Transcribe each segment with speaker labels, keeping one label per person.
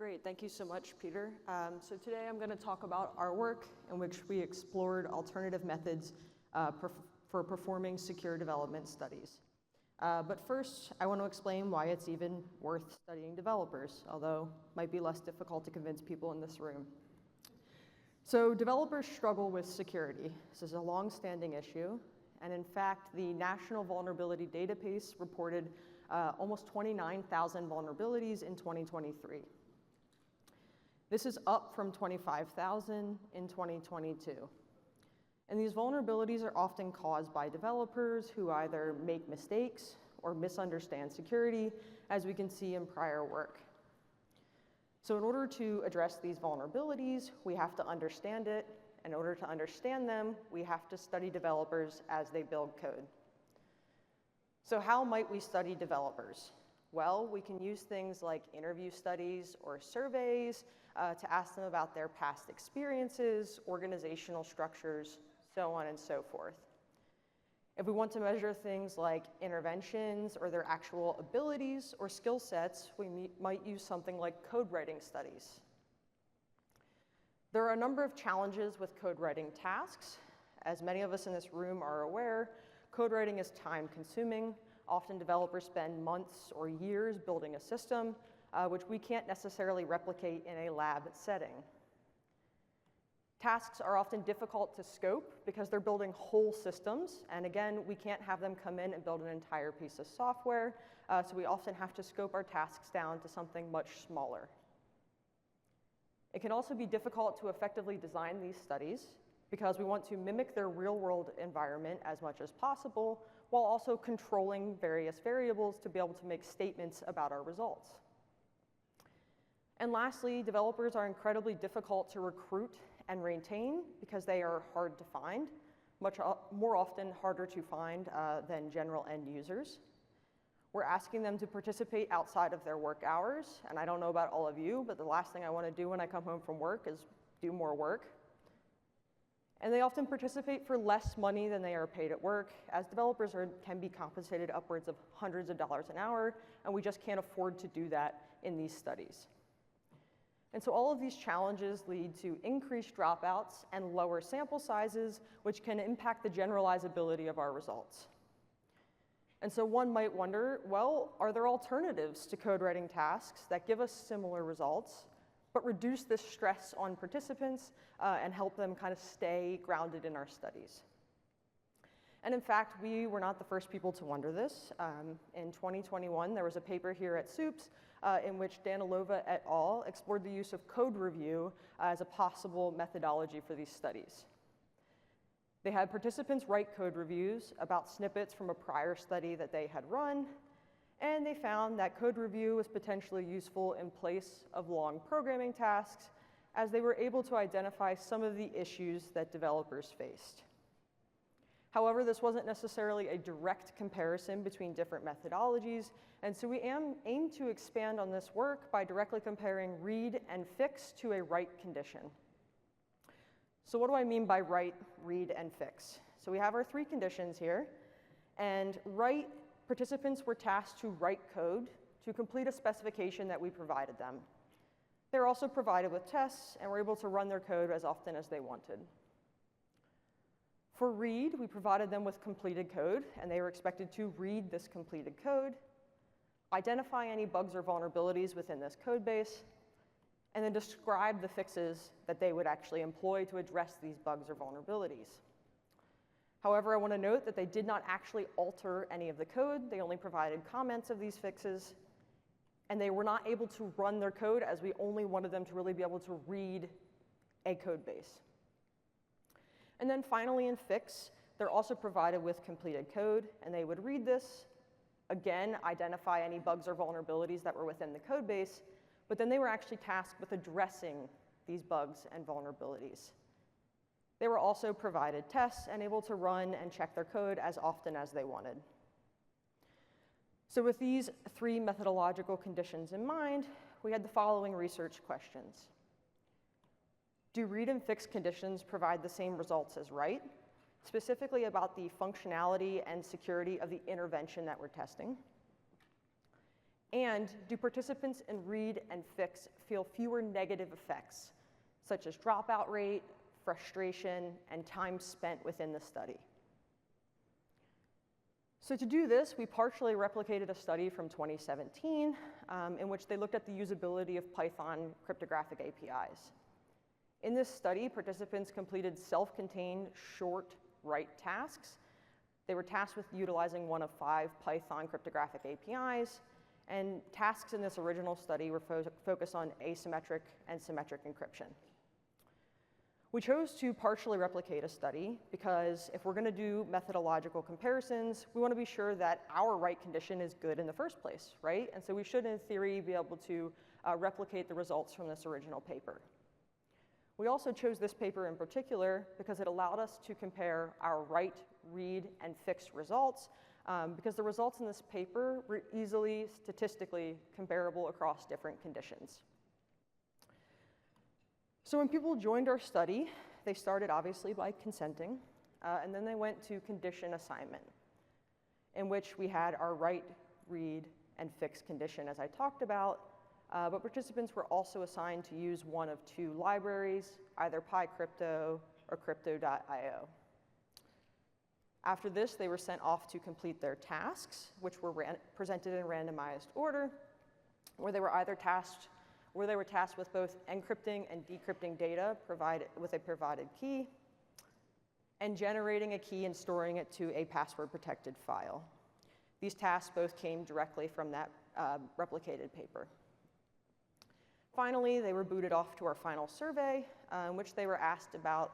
Speaker 1: Great, thank you so much, Peter. So today I'm going to talk about our work in which we explored alternative methods for performing secure development studies. But first, I want to explain why it's even worth studying developers, although it might be less difficult to convince people in this room. So developers struggle with security. This is a long-standing issue, and in fact, the National Vulnerability Database reported almost 29,000 vulnerabilities in 2023. This is up from 25,000 in 2022. And these vulnerabilities are often caused by developers who either make mistakes or misunderstand security, as we can see in prior work. So in order to address these vulnerabilities, we have to understand it. In order to understand them, we have to study developers as they build code. So how might we study developers? Well, we can use things like interview studies or surveys to ask them about their past experiences, organizational structures, so on and so forth. If we want to measure things like interventions or their actual abilities or skill sets, we might use something like code writing studies. There are a number of challenges with code writing tasks. As many of us in this room are aware, code writing is time consuming. Often developers spend months or years building a system, which we can't necessarily replicate in a lab setting. Tasks are often difficult to scope because they're building whole systems, and again, we can't have them come in and build an entire piece of software, so we often have to scope our tasks down to something much smaller. It can also be difficult to effectively design these studies because we want to mimic their real-world environment as much as possible, while also controlling various variables to be able to make statements about our results. And lastly, developers are incredibly difficult to recruit and retain because they are hard to find, much more often harder to find than general end users. We're asking them to participate outside of their work hours, and I don't know about all of you, but the last thing I want to do when I come home from work is do more work. And they often participate for less money than they are paid at work, as developers can be compensated upwards of hundreds of dollars an hour, and we just can't afford to do that in these studies. And so all of these challenges lead to increased dropouts and lower sample sizes, which can impact the generalizability of our results. And so one might wonder, well, are there alternatives to code writing tasks that give us similar results, but reduce this stress on participants and help them kind of stay grounded in our studies? And in fact, we were not the first people to wonder this. In 2021, there was a paper here at SOUPS in which Danilova et al. Explored the use of code review as a possible methodology for these studies. They had participants write code reviews about snippets from a prior study that they had run, and they found that code review was potentially useful in place of long programming tasks, as they were able to identify some of the issues that developers faced. However, this wasn't necessarily a direct comparison between different methodologies, and so we aim to expand on this work by directly comparing read and fix to a write condition. So what do I mean by write, read, and fix? So we have our three conditions here, and write, participants were tasked to write code to complete a specification that we provided them. They were also provided with tests and were able to run their code as often as they wanted. For read, we provided them with completed code, and they were expected to read this completed code, identify any bugs or vulnerabilities within this code base, and then describe the fixes that they would actually employ to address these bugs or vulnerabilities. However, I want to note that they did not actually alter any of the code. They only provided comments of these fixes, and they were not able to run their code as we only wanted them to really be able to read a code base. And then finally in fix, they're also provided with completed code, and they would read this, again, identify any bugs or vulnerabilities that were within the code base, but then they were actually tasked with addressing these bugs and vulnerabilities. They were also provided tests and able to run and check their code as often as they wanted. So with these three methodological conditions in mind, we had the following research questions. Do read and fix conditions provide the same results as write? Specifically about the functionality and security of the intervention that we're testing. And do participants in read and fix feel fewer negative effects, such as dropout rate, frustration, and time spent within the study? So to do this, we partially replicated a study from 2017 in which they looked at the usability of Python cryptographic APIs. In this study, participants completed self-contained short write tasks. They were tasked with utilizing one of 5 Python cryptographic APIs, and tasks in this original study were focused on asymmetric and symmetric encryption. We chose to partially replicate a study because if we're going to do methodological comparisons, we want to be sure that our write condition is good in the first place, right? And so we should, in theory, be able to replicate the results from this original paper. We also chose this paper in particular because it allowed us to compare our write, read, and fix results because the results in this paper were easily statistically comparable across different conditions. So when people joined our study, they started obviously by consenting, and then they went to condition assignment, in which we had our write, read, and fix condition, as I talked about, but participants were also assigned to use one of 2 libraries, either PyCrypto or Crypto.io. After this, they were sent off to complete their tasks, which were presented in randomized order, where they were tasked with both encrypting and decrypting data with a provided key, and generating a key and storing it to a password-protected file. These tasks both came directly from that replicated paper. Finally, they were booted off to our final survey, in which they were asked about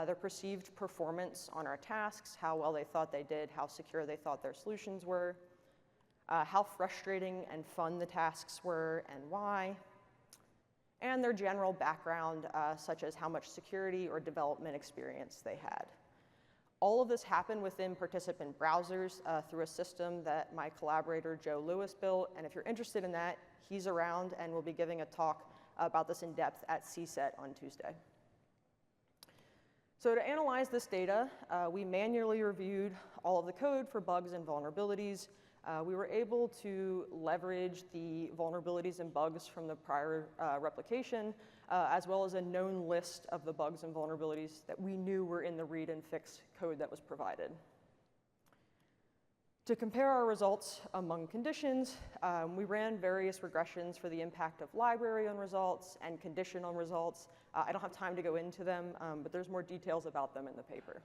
Speaker 1: their perceived performance on our tasks, how well they thought they did, how secure they thought their solutions were, how frustrating and fun the tasks were, and why, and their general background, such as how much security or development experience they had. All of this happened within participant browsers through a system that my collaborator, Joe Lewis, built, and if you're interested in that, he's around and will be giving a talk about this in depth at CSET on Tuesday. So to analyze this data, we manually reviewed all of the code for bugs and vulnerabilities. We were able to leverage the vulnerabilities and bugs from the prior replication, as well as a known list of the bugs and vulnerabilities that we knew were in the read and fix code that was provided. To compare our results among conditions, we ran various regressions for the impact of library on results and condition on results. I don't have time to go into them, but there's more details about them in the paper.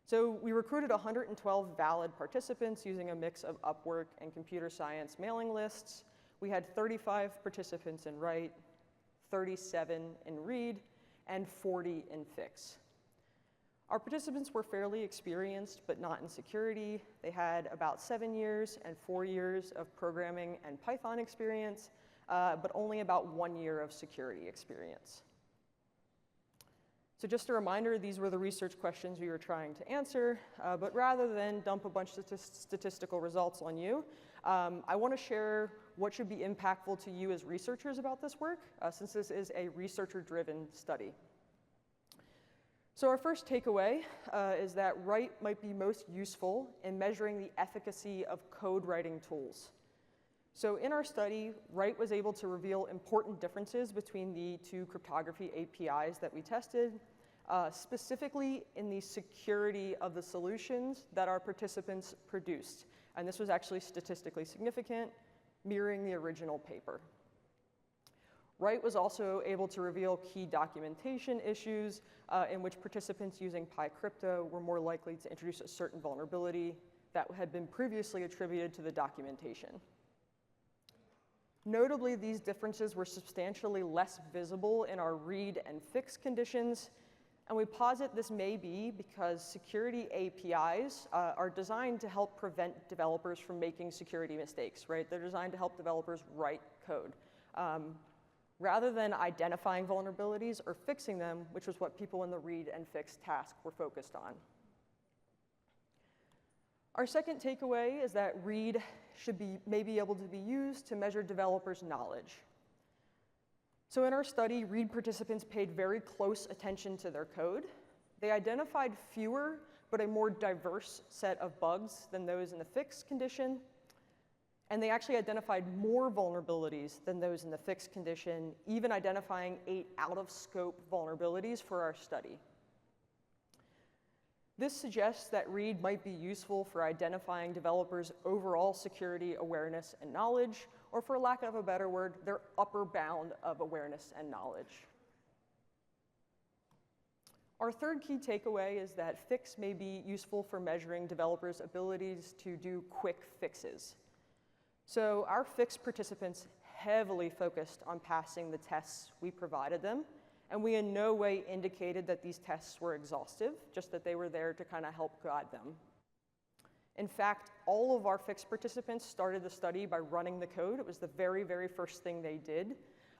Speaker 1: So we recruited 112 valid participants using a mix of Upwork and computer science mailing lists. We had 35 participants in write, 37 in read, and 40 in fix. Our participants were fairly experienced, but not in security. They had about 7 years and 4 years of programming and Python experience, but only about 1 year of security experience. So just a reminder, these were the research questions we were trying to answer, but rather than dump a bunch of statistical results on you, I want to share what should be impactful to you as researchers about this work, since this is a researcher-driven study. So our first takeaway is that write might be most useful in measuring the efficacy of code writing tools. So in our study, write was able to reveal important differences between the 2 cryptography APIs that we tested, specifically in the security of the solutions that our participants produced. And this was actually statistically significant, mirroring the original paper. Write was also able to reveal key documentation issues in which participants using PyCrypto were more likely to introduce a certain vulnerability that had been previously attributed to the documentation. Notably, these differences were substantially less visible in our read and fix conditions, and we posit this may be because security APIs are designed to help prevent developers from making security mistakes, right? They're designed to help developers write code, rather than identifying vulnerabilities or fixing them, which was what people in the read and fix task were focused on. Our second takeaway is that read may be able to be used to measure developers' knowledge. So in our study, read participants paid very close attention to their code. They identified fewer, but a more diverse set of bugs than those in the fix condition. And they actually identified more vulnerabilities than those in the fixed condition, even identifying 8 out-of-scope vulnerabilities for our study. This suggests that READ might be useful for identifying developers' overall security awareness and knowledge, or for lack of a better word, their upper bound of awareness and knowledge. Our third key takeaway is that FIX may be useful for measuring developers' abilities to do quick fixes. So our FIX participants heavily focused on passing the tests we provided them, and we in no way indicated that these tests were exhaustive, just that they were there to kind of help guide them. In fact, all of our FIX participants started the study by running the code. It was the very, very first thing they did.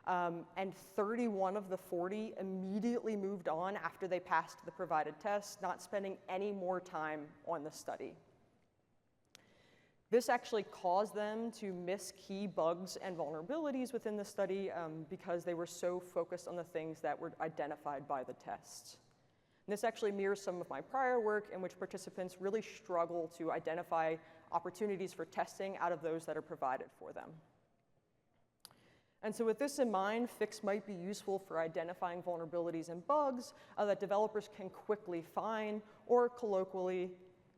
Speaker 1: And 31 of the 40 immediately moved on after they passed the provided tests, not spending any more time on the study. This actually caused them to miss key bugs and vulnerabilities within the study because they were so focused on the things that were identified by the tests. And this actually mirrors some of my prior work in which participants really struggle to identify opportunities for testing out of those that are provided for them. And so with this in mind, FIX might be useful for identifying vulnerabilities and bugs that developers can quickly find, or colloquially,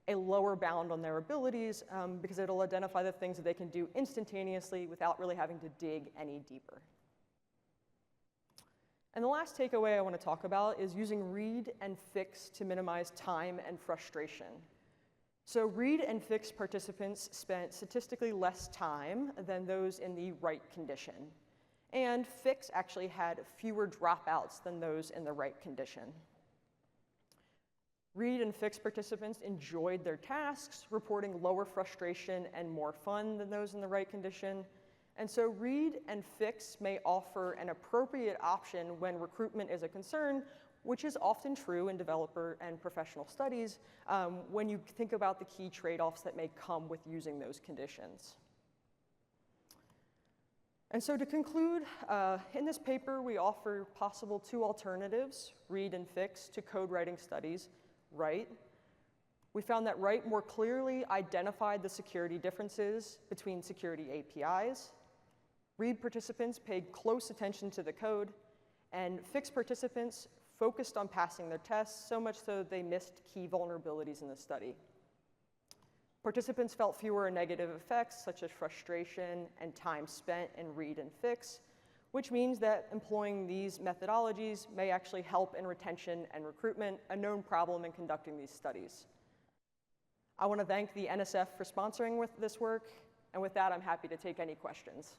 Speaker 1: a lower bound on their abilities, because it'll identify the things that they can do instantaneously without really having to dig any deeper. And the last takeaway I want to talk about is using READ and FIX to minimize time and frustration. So READ and FIX participants spent statistically less time than those in the right condition. And FIX actually had fewer dropouts than those in the right condition. READ and FIX participants enjoyed their tasks, reporting lower frustration and more fun than those in the right condition. And so READ and FIX may offer an appropriate option when recruitment is a concern, which is often true in developer and professional studies when you think about the key trade-offs that may come with using those conditions. And so to conclude, in this paper, we offer possible 2 alternatives, READ and FIX, to code writing studies. Write. We found that Write more clearly identified the security differences between security APIs. READ participants paid close attention to the code, and FIX participants focused on passing their tests, so much so that they missed key vulnerabilities in the study. Participants felt fewer negative effects, such as frustration and time spent in READ and FIX, which means that employing these methodologies may actually help in retention and recruitment, a known problem in conducting these studies. I want to thank the NSF for sponsoring this work, and with that, I'm happy to take any questions.